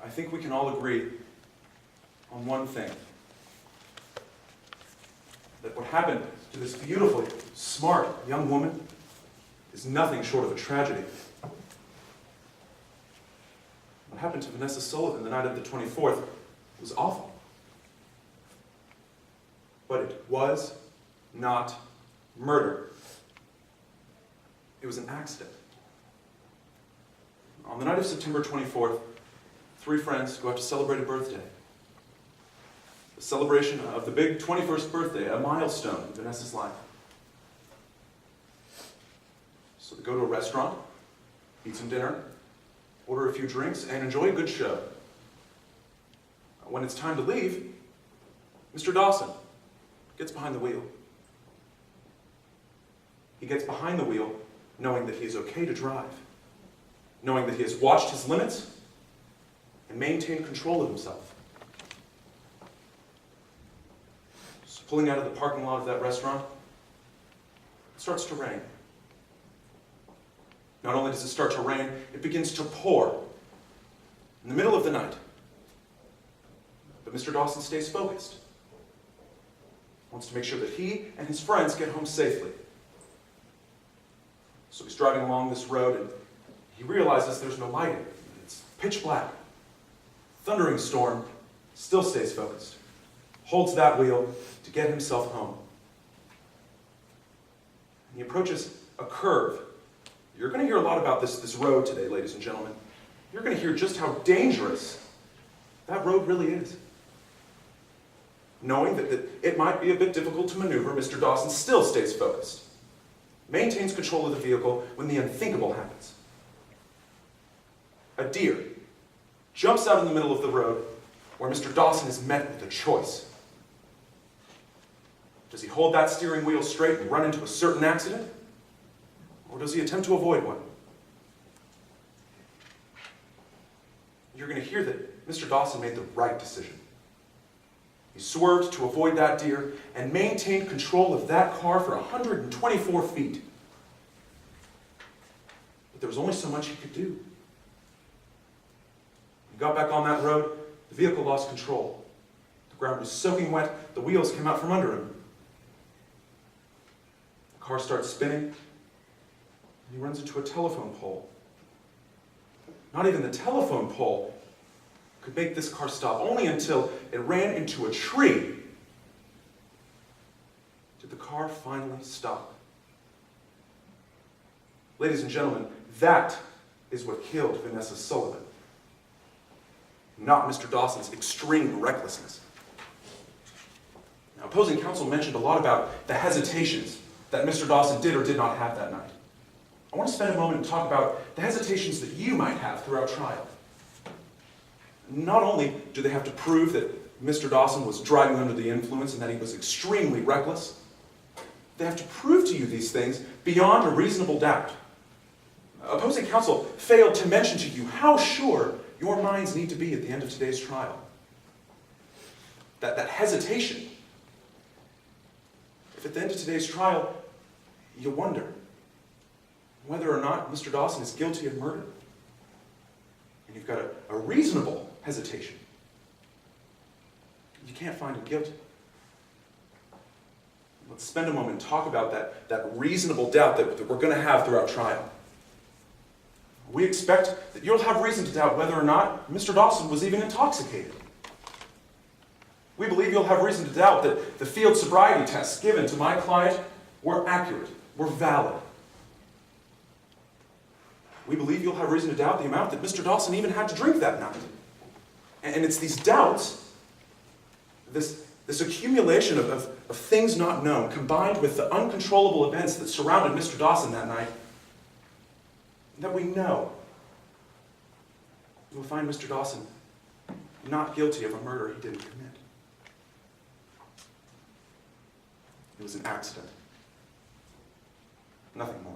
I think we can all agree on one thing. That what happened to this beautifully smart young woman is nothing short of a tragedy. What happened to Vanessa Sullivan the night of the 24th was awful. But it was not murder. It was an accident. On the night of September 24th, 3 friends go out to celebrate a birthday. A celebration of the big 21st birthday, a milestone in Vanessa's life. So they go to a restaurant, eat some dinner, order a few drinks, and enjoy a good show. When it's time to leave, Mr. Dawson gets behind the wheel. He gets behind the wheel knowing that he is okay to drive, knowing that he has watched his limits and maintained control of himself. So pulling out of the parking lot of that restaurant, it starts to rain. Not only does it start to rain, it begins to pour in the middle of the night. But Mr. Dawson stays focused. Wants to make sure that he and his friends get home safely. So he's driving along this road and he realizes there's no lighting. It's pitch black. Thundering storm, still stays focused. Holds that wheel to get himself home. And he approaches a curve. You're going to hear a lot about this road today, ladies and gentlemen. You're going to hear just how dangerous that road really is. Knowing that it might be a bit difficult to maneuver, Mr. Dawson still stays focused. Maintains control of the vehicle when the unthinkable happens. A deer jumps out in the middle of the road where Mr. Dawson is met with a choice. Does he hold that steering wheel straight and run into a certain accident? Or does he attempt to avoid one? You're going to hear that Mr. Dawson made the right decision. He swerved to avoid that deer and maintained control of that car for 124 feet. But there was only so much he could do. He got back on that road, the vehicle lost control. The ground was soaking wet, the wheels came out from under him. The car starts spinning, and he runs into a telephone pole. Not even the telephone pole could make this car stop, only until it ran into a tree did the car finally stop. Ladies and gentlemen, that is what killed Vanessa Sullivan, not Mr. Dawson's extreme recklessness. Now, opposing counsel mentioned a lot about the hesitations that Mr. Dawson did or did not have that night. I want to spend a moment and talk about the hesitations that you might have throughout trial. Not only do they have to prove that Mr. Dawson was driving under the influence and that he was extremely reckless, they have to prove to you these things beyond a reasonable doubt. Opposing counsel failed to mention to you how sure your minds need to be at the end of today's trial. That hesitation. If at the end of today's trial, you wonder whether or not Mr. Dawson is guilty of murder, and you've got a reasonable hesitation, you can't find him guilty. Let's spend a moment and talk about that reasonable doubt that we're going to have throughout trial. We expect that you'll have reason to doubt whether or not Mr. Dawson was even intoxicated. We believe you'll have reason to doubt that the field sobriety tests given to my client were accurate, were valid. We believe you'll have reason to doubt the amount that Mr. Dawson even had to drink that night. And it's these doubts, this accumulation of things not known, combined with the uncontrollable events that surrounded Mr. Dawson that night, that we know we'll find Mr. Dawson not guilty of a murder he didn't commit. It was an accident. Nothing more.